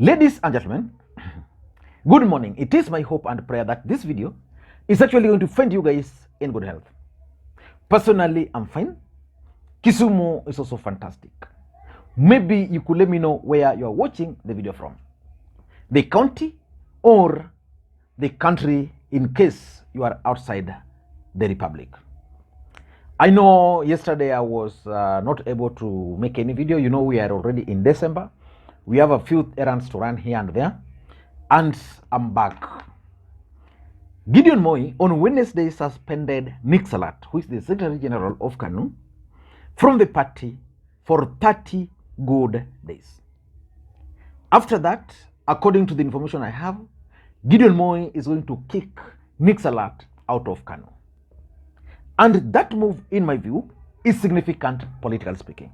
Ladies and gentlemen, good morning. It is my hope and prayer that this video is actually going to find you guys in good health. Personally, I'm fine. Kisumu is also fantastic. Maybe you could let me know where you are watching the video from. The county or the country in case you are outside the republic. I know yesterday I was not able to make any video. You know, we are already in December. We have a few errands to run here and there. And I'm back. Gideon Moi on Wednesday suspended Nick Salat, who is the Secretary General of KANU, from the party for 30 good days. After that, according to the information I have, Gideon Moi is going to kick Nick Salat out of KANU. And that move, in my view, is significant, politically speaking.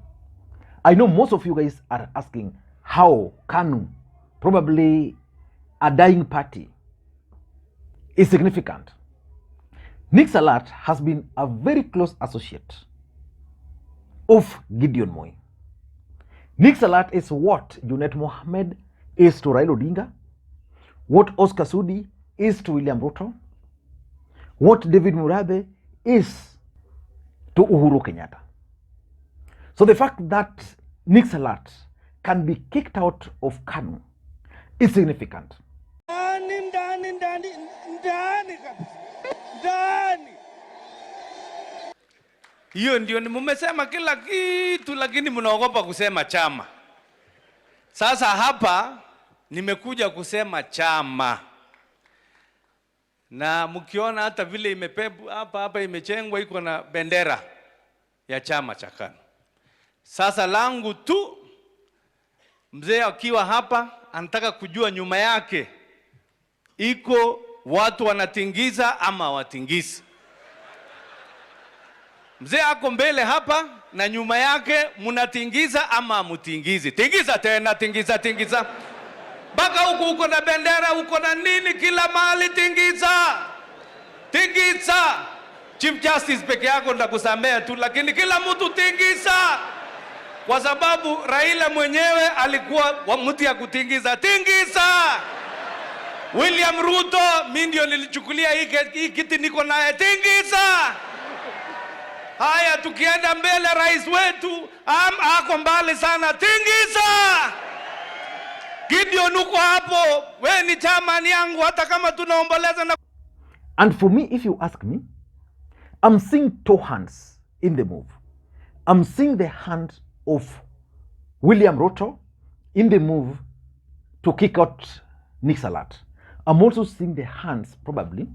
I know most of you guys are asking how KANU, probably a dying party, is significant. Nick Salat has been a very close associate of Gideon Moi. Nick Salat is what Junet Mohammed is to Raila Odinga, what Oscar Sudi is to William Ruto, what David Murabe is to Uhuru Kenyatta. So the fact that Nick Salat can be kicked out of KANU is significant. Hiyo ndio mmesema kila kitu, lakini mnaogopa kusema chama. Sasa hapa nimekuja kusema chama, na mkiona hata vile imepebu hapa imechengwa, iko na bendera ya chama cha KANU. Sasa langu tu, mzee akiwa hapa anataka kujua nyuma yake iko watu wanatingiza ama watingisi. Mzee ako mbele hapa na nyuma yake mnatingiza ama mutingizi. Tingiza tena, tingiza. Baka huko uko na bendera, uko na nini, kila mahali tingiza. Chief Justice peke yako ndakusamea tu, lakini kila mtu tingiza. Kwa sababu Raila mwenyewe alikuwa mtu ya kutingiza. William Ruto, mimi ndio nilichukulia hii kiti, niko naye. Tingiza. Haya, tukienda mbele, rais wetu ako mbali sana. Tingiza. Gideon uko hapo, we ni chamani yangu, hata kama tunaomboleza na... And for me, if you ask me, I'm seeing two hands in the move. I'm seeing the hand of William Ruto in the move to kick out Nick Salat. I'm also seeing the hands, probably,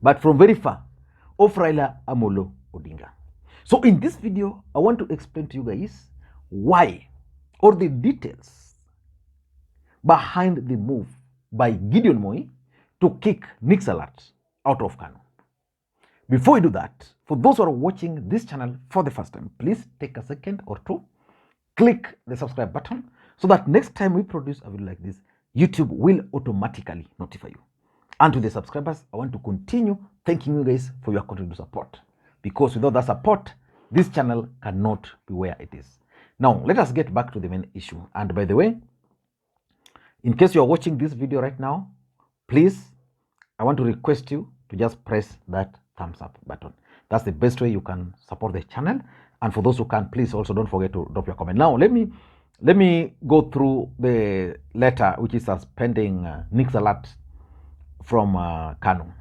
but from very far, of Raila Odinga. So in this video, I want to explain to you guys why, or the details behind the move by Gideon Moi to kick Nick Salat out of KANU. Before we do that, for those who are watching this channel for the first time, please take a second or two, click the subscribe button so that next time we produce a video like this, YouTube will automatically notify you. And to the subscribers, I want to continue thanking you guys for your continued support, because without that support, this channel cannot be where it is. Now, let us get back to the main issue. And by the way, in case you are watching this video right now, please, I want to request you to just press that thumbs up button. That's the best way you can support the channel. And for those who can, please also don't forget to drop your comment. Now, let me go through the letter which is suspending Nick Salat from KANU.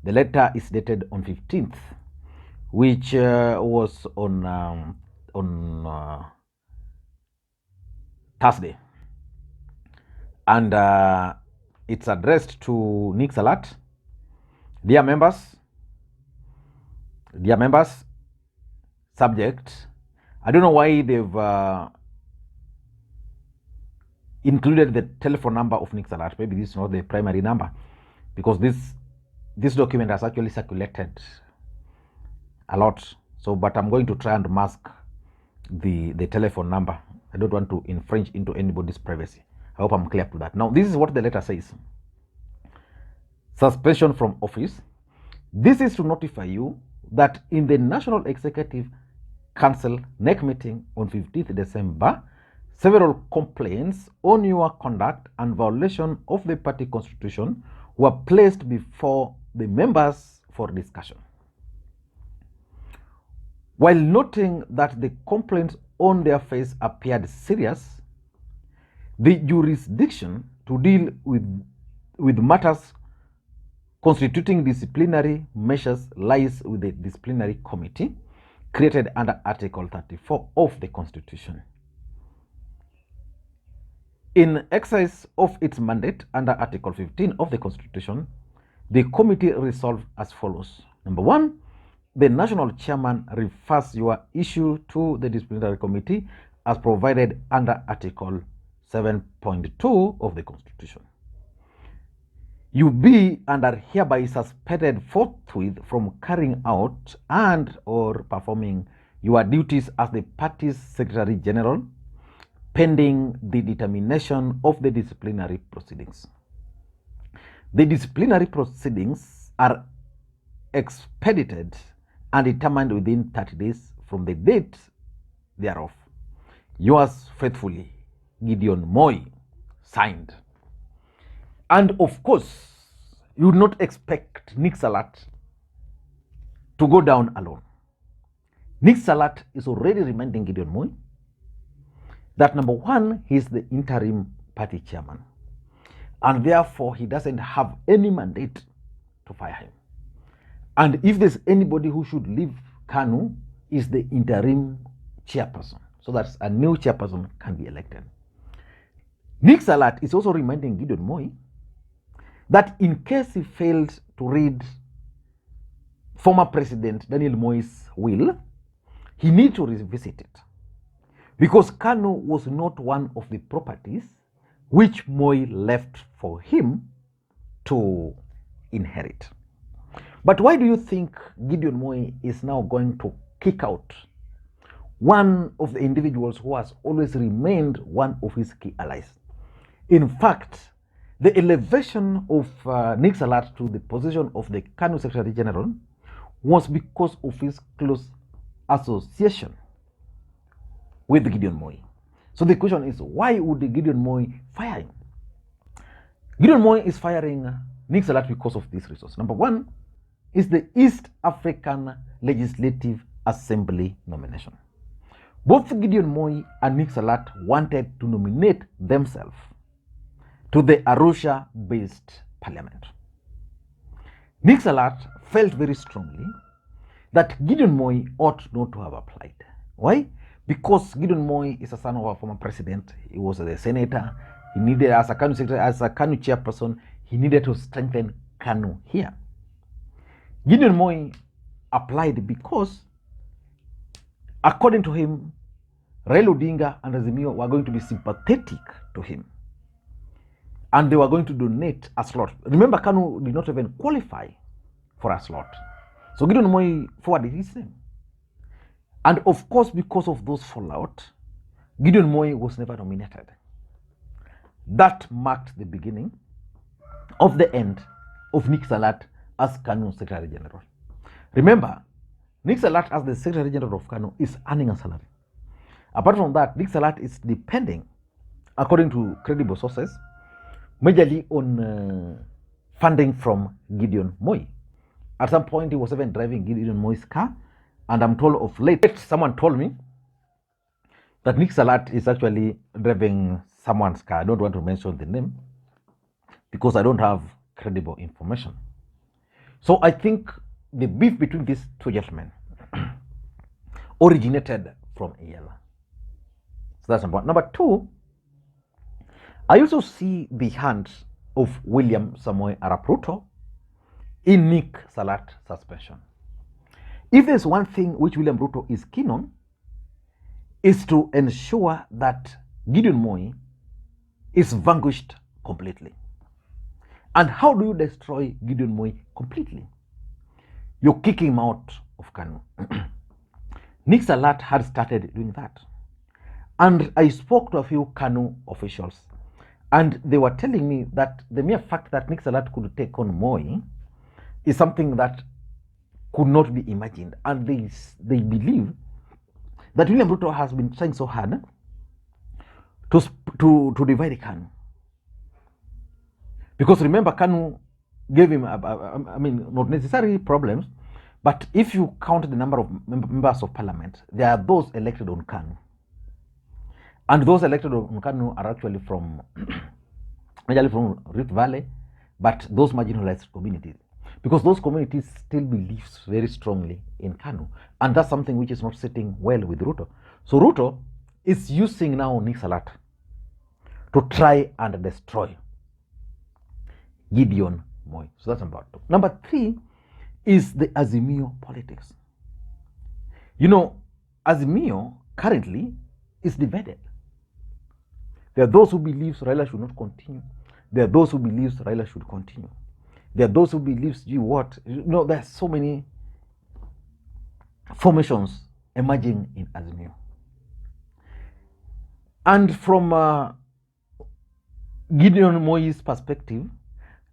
The letter is dated on 15th, which was on Thursday, and it's addressed to Nick Salat. Dear members, subject. I don't know why they've included the telephone number of Nick Salat. Maybe this is not the primary number, because this document has actually circulated a lot. So, but I'm going to try and mask the telephone number. I don't want to infringe into anybody's privacy. I hope I'm clear to that. Now, this is what the letter says. Suspension from office. This is to notify you that in the National Executive Council NEC meeting on 15th December, several complaints on your conduct and violation of the party constitution were placed before the members for discussion. While noting that the complaints on their face appeared serious, the jurisdiction to deal with matters constituting disciplinary measures lies with the disciplinary committee created under Article 34 of the Constitution. In exercise of its mandate under Article 15 of the Constitution, the committee resolved as follows. Number one, the national chairman refers your issue to the disciplinary committee as provided under Article 7.2 of the Constitution. You be and are hereby suspended forthwith from carrying out and or performing your duties as the party's Secretary General pending the determination of the disciplinary proceedings. The disciplinary proceedings are expedited and determined within 30 days from the date thereof. Yours faithfully, Gideon Moi, signed. And of course, you would not expect Nick Salat to go down alone. Nick Salat is already reminding Gideon Moi that number one, he is the interim party chairman, and therefore he doesn't have any mandate to fire him. And if there's anybody who should leave KANU, is the interim chairperson, so that a new chairperson can be elected. Nick Salat is also reminding Gideon Moi that in case he failed to read former President Daniel Moi's will, he needs to revisit it, because KANU was not one of the properties which Moi left for him to inherit. But why do you think Gideon Moi is now going to kick out one of the individuals who has always remained one of his key allies? In fact, the elevation of Nick Salat to the position of the KANU Secretary General was because of his close association with Gideon Moi. So the question is, why would Gideon Moi fire him? Gideon Moi is firing Nick Salat because of these reasons. Number one is the East African Legislative Assembly nomination. Both Gideon Moi and Nick Salat wanted to nominate themselves to the Arusha-based parliament. Nick Salat felt very strongly that Gideon Moi ought not to have applied. Why? Because Gideon Moi is a son of a former president. He was a senator. He needed, as a KANU secretary, as a KANU chairperson, he needed to strengthen KANU here. Gideon Moi applied because, according to him, Raila Odinga and Azimio were going to be sympathetic to him, and they were going to donate a slot. Remember, KANU did not even qualify for a slot. So Gideon Moi forwarded his name. And of course, because of those fallout, Gideon Moi was never nominated. That marked the beginning of the end of Nick Salat as KANU Secretary General. Remember, Nick Salat as the Secretary General of KANU is earning a salary. Apart from that, Nick Salat is depending, according to credible sources, majorly on funding from Gideon Moi. At some point, he was even driving Gideon Moi's car, and I'm told of late, someone told me that Nick Salat is actually driving someone's car. I don't want to mention the name because I don't have credible information. So I think the beef between these two gentlemen originated from Iyala. So that's number one. Number two, I also see the hand of William Samoei Arap Ruto in Nick Salat suspension. If there's one thing which William Ruto is keen on, is to ensure that Gideon Moi is vanquished completely. And how do you destroy Gideon Moi completely? You kick him out of KANU. Nick Salat had started doing that. And I spoke to a few KANU officials, and they were telling me that the mere fact that Nick Salat could take on Moi is something that could not be imagined. And they believe that William Ruto has been trying so hard to divide KANU. Because remember, KANU gave him, I mean, not necessarily problems, but if you count the number of members of parliament, there are those elected on KANU. And those elected on KANU are actually from, majorly from Rift Valley, but those marginalized communities. Because those communities still believe very strongly in KANU. And that's something which is not sitting well with Ruto. So Ruto is using now Nick Salat to try and destroy Gideon Moi. So that's number 2. Number 3 is the Azimio politics. You know, Azimio currently is divided. There are those who believe Raila should not continue. There are those who believe Raila should continue. There are those who believe, there are so many formations emerging in Azimio. And from Gideon Moi's perspective,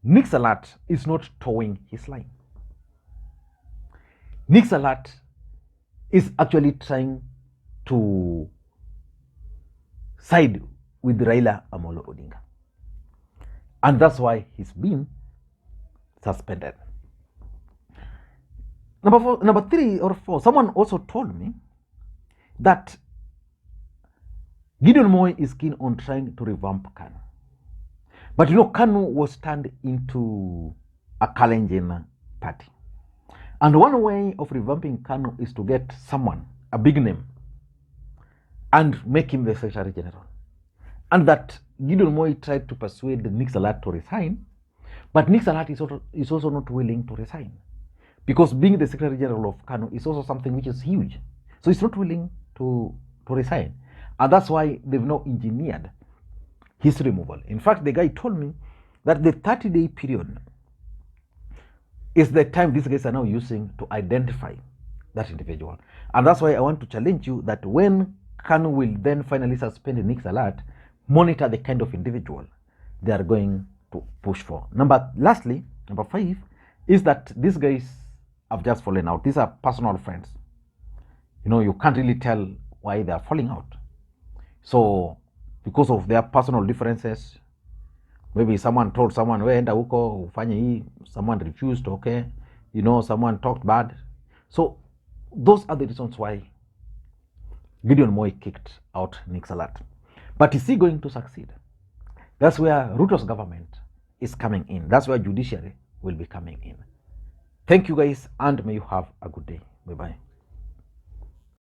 Nick Salat is not towing his line. Nick Salat is actually trying to side with Raila Odinga. And that's why he's been suspended. Number 3 or 4, someone also told me that Gideon Moi is keen on trying to revamp KANU. But KANU was turned into a Kalenjin party. And one way of revamping KANU is to get someone, a big name, and make him the Secretary General. And that Gideon Moi tried to persuade Nick Salat to resign, but Nick Salat is also not willing to resign. Because being the Secretary General of KANU is also something which is huge. So he's not willing to resign. And that's why they've now engineered his removal. In fact, the guy told me that the 30-day period is the time these guys are now using to identify that individual. And that's why I want to challenge you that when KANU will then finally suspend Nick Salat, monitor the kind of individual they are going to push for. Lastly, number 5, is that these guys have just fallen out. These are personal friends. You can't really tell why they are falling out. So, because of their personal differences, maybe someone told someone, enda huko ufanye hii, someone refused, okay, someone talked bad. So, those are the reasons why Gideon Moi kicked out Nick Salat. But is he going to succeed? That's where Ruto's government is coming in. That's where judiciary will be coming in. Thank you guys, and may you have a good day. Bye-bye.